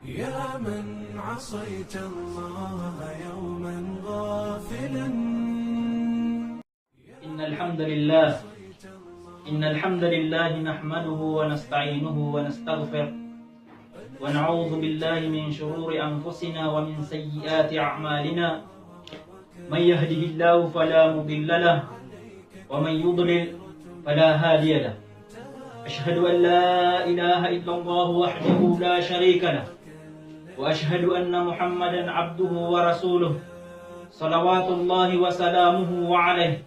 يا من عصيت الله يوما غافلا. إن الحمد لله نحمده ونستعينه ونستغفره ونعوذ بالله من شرور أنفسنا ومن سيئات أعمالنا. من يهده الله فلا مضل له ومن يضلل فلا هادي له. أشهد أن لا إله إلا الله وحده لا شريك له وأشهد أن محمدا عبده ورسوله صلوات الله وسلامه عليه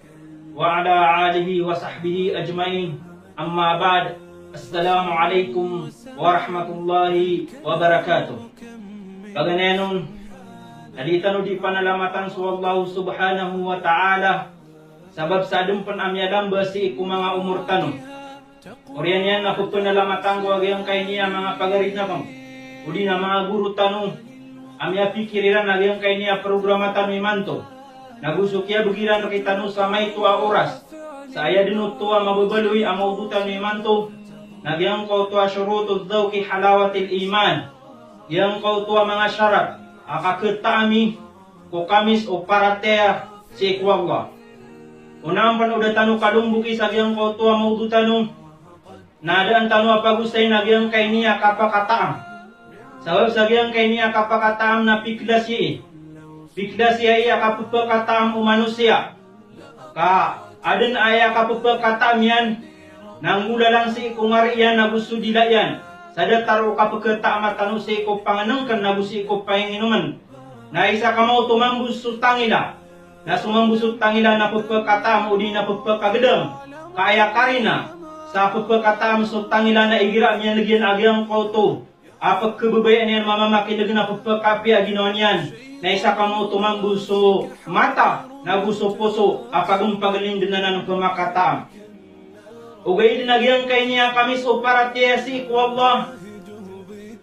وعلى آله وصحبه أجمعين. أما بعد. السلام عليكم ورحمة الله وبركاته. Paganenon, nalitano di panalamatan sa Allah subhanahu wa ta'ala sabab sa adumpan amyadam basi iku mga umur tanong. Oriyan yan ako panalamatan ko agayang kay niya mga pagarit na kang. Uli na mga guru tanong, amya pikiriran agayang kay niya programa tanong imanto. Nagusok ya bugiran na kita no sa may tuwa oras. Sa aya dinutuwa mababaloy ang maudutan ni manto. Nagyang ko tuwa syurutu dhawki halawatil iman. Yang ko tuwa mga syarat. Akaketami ko kamis o paratea si ikwallah. Unang panuda tanu kalumbuki sa gyang ko tuwa maudutan no. Nadaan tanu apagusay nagyang kay niya kapakataam. Sabab sa gyang kay niya kapakataam na piklasyi. Bigla siya iya kapupakatam o manusia. Ka aden aya kapupakatam yan. Nangula lang si ikungari yan na gusto dila yan. Sadatar o kapagkatamat tanu si iko panganangkan na gusto iko pahinginuman. Na isa ka mo tumambus tangila. Na sumambus tangila na pupakatam o di na pupakagedam. Kaya karina sa pupakatam tangila na igira miyan lagyan agyang kauto. Apag kebebayan yan mamamakin na pupakapi aginawan yan. Na isa ka mo tumambuso mata, na gusto puso, apagong pagaling din na ng pumakatam. Ugay din nagyang kay niya kami so para tiyasi ko Allah.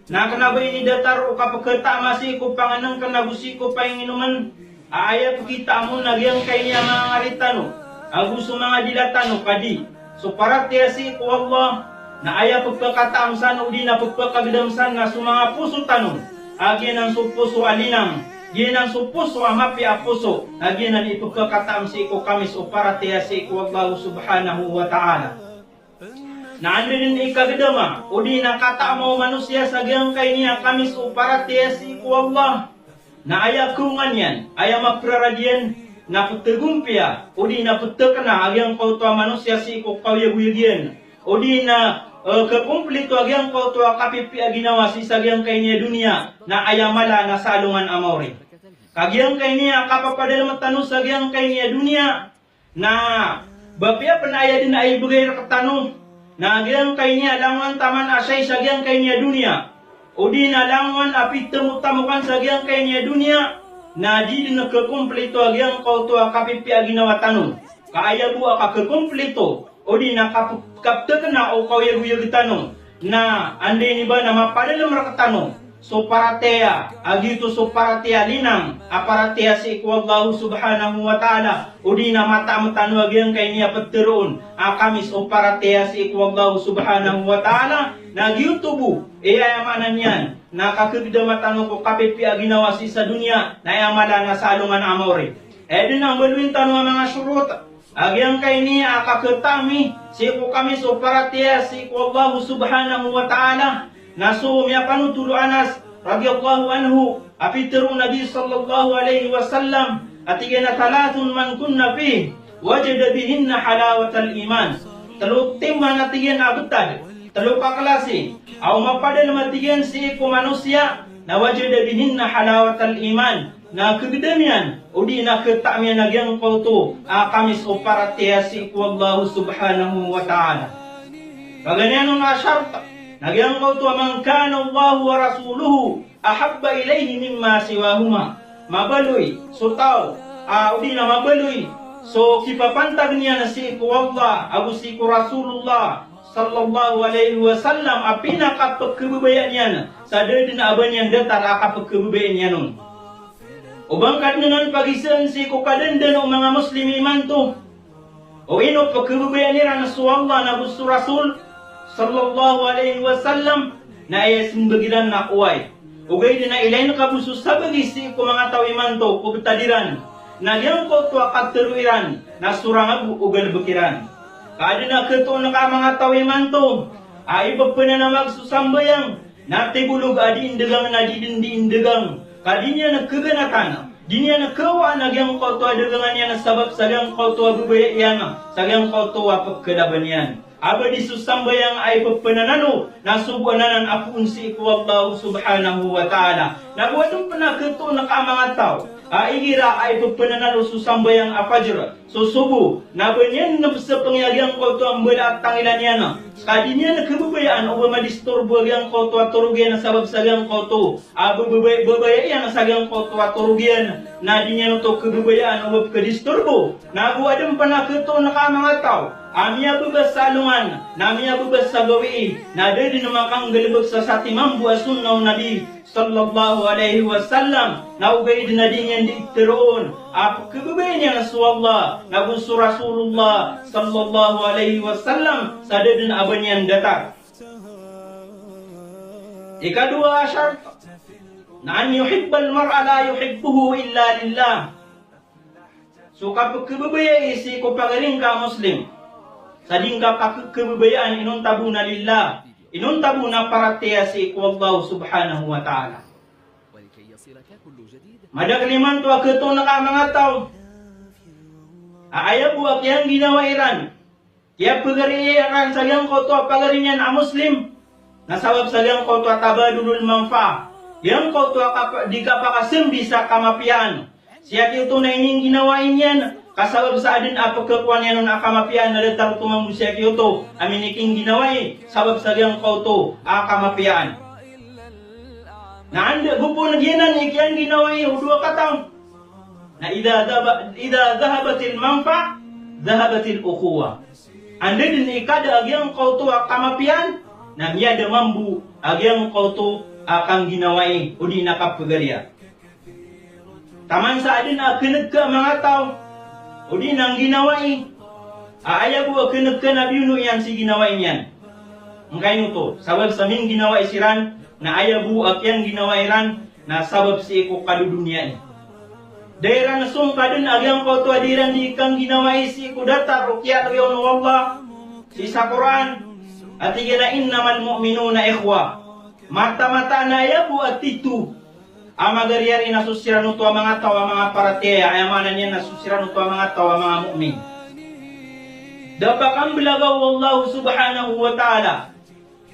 Na kanabay ni datar o kapagkatama si ko panganang kanagusi ko pahinginuman. Aaya kita mo nagyang kay niya mga ngaritano. Aguso mga dilatano kadi. So para tiyasi ko Allah. Na aya pagkakatam san o di na pagkakagdamsan na sumanga puso tanon. Agyan ang supuso alinang. Yan ang supuso amapi a puso. Agyan ang ipagkakatam si iko kamis o para tiya si iko Allah subhanahu wa ta'ala. Na ano din ikagdama o di nakatamo manusia sa giyang kay niya kamis o para tiya si iko Allah. Na aya kungan yan. Aya mapraradiyan na pagtagumpia o di na pagtakana agyang kautua manusia si iko kawyaguyagyan. O di na kekumplito agyang kautua kapipi aginawa si sagyang kay niya dunia na ayamala na salungan amori. Kagyang kay niya kapapadal matano sagyang kay niya dunia na bapia panaya din ay bugay rakatano na agyang kay niya langan taman asay sagyang kay niya dunia. O di na langan apit temutamukan sagyang kay niya dunia na di din kekumplito agyang kautua kapipi aginawa tanong. Kaaya buwa ka kekumplito o di nakapagkapta na o kawiyag-wiyag tanong na andi ni ba na mapadalam rakatanong so paratea agito so paratea linang aparatea si iku Allah subhanahu wa ta'ala o di na mata matano agyang kay niya pagteroon akamis o paratea si iku Allah subhanahu wa ta'ala nagyutubo ayamanan yan nakakagda matano ko kapipi aginawa si sa dunya na ayamala na salungan amore din ang baluin tanong mga surut. Agyang kay niya akaketami si ko kami so paratia si ko Allah subhanahu wa ta'ala na so miya panutulo Anas radhiyallahu anhu apitru Nabi sallallahu alaihi wasallam atigena talatun man kunna fi wajada bihinna halawatal iman. Talo tema natigen abutad talo kaklase aw mapadal matigen si ko manusia na wajada bihinna halawatal iman. Na kegedamian o di na ketamian nagyang kauto kamis o para tiyasi ko Allah subhanahu wa ta'ala. Kaganyan nga syarta nagyang kauto man kana Allah wa rasuluhu ahabba ilayhi mimma siwahuma. Mabaloy so tao o di na mabaloy so kipapantag niya na si ko Allah agu si ko Rasulullah sallallahu alaihi wasallam apina kapagkebebayan niya sa dadin aban yang datar kapagkebebayan niya nun. Ubang kadnanan pagisan si kukadandan o mga Muslim iman to. O ino pagkabubayan nila na suwalla na gusto Rasul sallallahu alaihi wasallam na ayasin bagilan na kuway. Ugay din na ilain kabusus sabagi si ko mga tao imanto ko betadiran. Nagyang ko tuwa kagteruiran na surangabu ugal bekiran. Kada na keto na ka mga tao imanto ay pagpana na magsusambayang na tegulog adi indegang na didindi indegang. Kadinya na keganatan. Dinya na kawa nagyang ko tuwa degangan yan na sabab sagang ko tuwa bubaya yan sagang ko tuwa pagkalaban yan. Aba di susambayang ay pagpananano na subuanan apun si Allah subhanahu wa ta'ala. Nabuatong panakato na ka mga tao. Igira ay pagpananano susambayang afajr. Susubo. Nabanyan na sa pangyagyang ko to ang mula at tangilan yan. Kadinya na kababayaan o madisturbo agyang ko to at turugyan na sabab sagang ko to. Aba babaya yan na sagang ko to at turugyan. Na di niya to kababayaan o kadisturbo. Nabuatong panakato na ka mga tao. Amia bubas sa alungan, namia bubas sa gawi, na din naman kang galibag sa satimang buwasun ng Nabi sallallahu alaihi wasallam, na ugay din na din yan dikteroon, kagabay niya na suwallah, na gusto Rasulullah sallallahu alaihi wasallam, sa din aban yan datar. Ikadua syart, na an yuhibbal mar'a la yuhibbuhu illa lillah. So kapag kagabay isi ko pagaling ka Muslim, sading ka kebabayaan inun tabu na lillah, inun tabu na parateya si Allah subhanahu wa ta'ala. Madagaliman to aketo na ka mga tao. Aaya buwak yang ginawa iran. Kaya pagariyan sagyang ko to pagarinyan a Muslim. Nasabab sagyang ko to tabadulul manfa. Yang ko to di ka pakasimbi sa kamapian. Siya ito na ining ginawain yan. Kasabab sa adin apa kekuan yan na kamapian na letar tumang musya kiyoto aminiking ginaway sabab sa liyang kauto kamapian. Na anda gupo na ginan ikyan ginaway udua katang. Na ida dhahabatil manfa dhahabatil ukhuwa. Anda din ikada agyang kauto kamapian na miyada mambu agyang kauto akang ginaway udi nakapagaliya. Taman sa adin akinag ka mga tao. Udi nang ginawai. Aaya ko akinagka na biyuno yan si ginawain yan. Mungkay nyo to. Sabab sa min ginawai siran na aya bu akyang ginawai ran na sabab si iko kadudunia. Daira na sungka dun agyang ko to adiran di ikang ginawai si iko data rukyat riyon wallah. Si sa Quran. At igana innamal mu'minuna ikhwa. Mata-mata na aya bu at titu. Amagariari nasusiran ito ang mga tao, mga parateya, ayamanan niya nasusiran ito ang mga tao, mga mu'min. Dapat ang bilagaw Allah subhanahu wa ta'ala.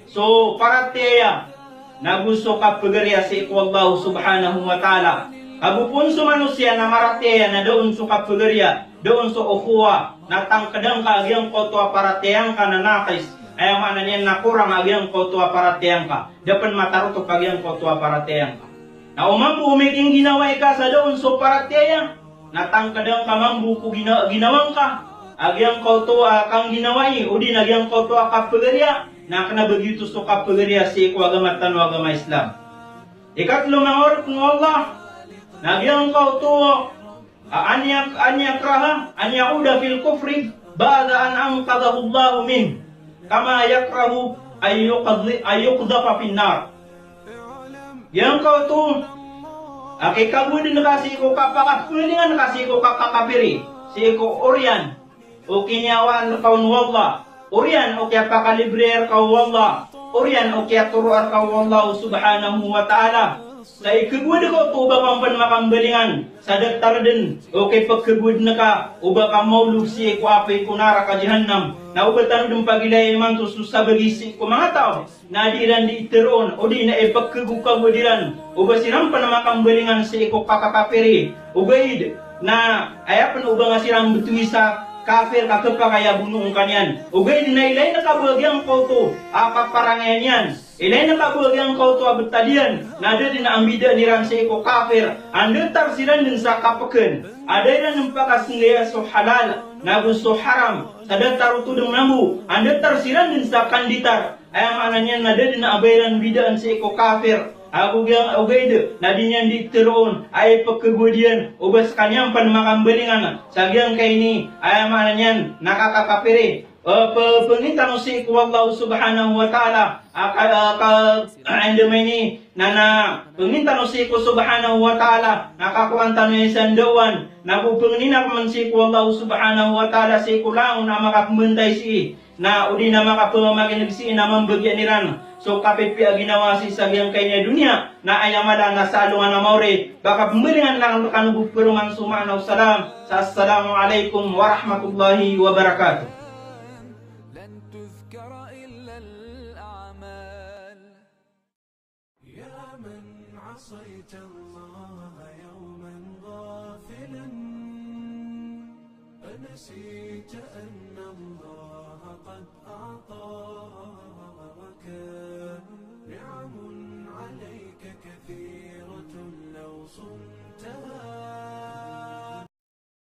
So, parateya, na gusto ka pagariya si Allah subhanahu wa ta'ala. Kabupun sa manusia na marateya na doon sa kapagariya, doon sa ukhuwa, na tangkadang kaagyang koto parateyang ka na nakis, ayamanan niya na kurang agyang koto parateyang ka. Dapat mataruto kagyang koto parateyang ka. Na umambu umiking ginaway ka sa doon so parateya. Natangkadang ka mambu ko ginawang ka. Agyang ko to kang ginaway. O din agyang ko to kapagariya. Na kana begitu so kapagariya si ko agamatan o agama Islam. Ikatlo mga kung Allah. Nagyang ko to anya uda fil kufri. Bada an angkadahu Allah min. Kama yakrahu ayyukdafa finnar. Yang kau tu, akai kamu din kasi ko kapakapilingan kasi ko kakakapiri, si ko Orian, o kinyawan kaun wallah, Orian o kaya pakalibrer kau wallah, Orian o kaya turuar kau wallah subhanahu wa ta'ala. Sa ikagwad ko to ba pampan makambalingan, sa datar din, o kay pagkagwad na ka, o ba ka maulog si ko apay kunara ka jahannam. Naubatan dong pagilay man to susabagisi ko mga tao na diran di iteron o di na ipagkaguka mo diran o ba siram pa na makambalingan sa iko kakakapiri o gaid na ayapan o ba nga siram betuwi sa kafir kakapa kaya bunong kanyan o gaid na ilay na kabagyang ko to parangayan yan ilay na kabagyang ko to abetadian na ada din na ambida niran sa iko kafir anda tar siran din sa kapaken ada rin ng pakasinggaya so halal na gusto haram sada taruto ng namu anda tarsiran din sa kanditar ay ang ananya na din na abayran bidaan sa iko kafir ako gyang ogaid na din yan dikteroon ay pagkagudian ubas kanyang panmakambalingan sa gyang kay ni ay ang ananya nakakakapiri penginta nusi ku Allah Subhanahu wa taala ande meni nana penginta nusi ku Subhanahu wa taala nakakuanta ni sandawan naku pengina mensi ku Allah Subhanahu wa taala si kulang na makapmentai si na udi na makapamagin si na mambagianiran so kapipi ginawa si sagyang kanya dunia na ayamada na salungan na maure baka pemilingan lang kanubu peruman sumanaw salam. Assalamualaikum warahmatullahi wabarakatuh. عصيت الله يوما غافلا أنسيت أن الله قد أعطاك نعم عليك كثيرة لو صنعت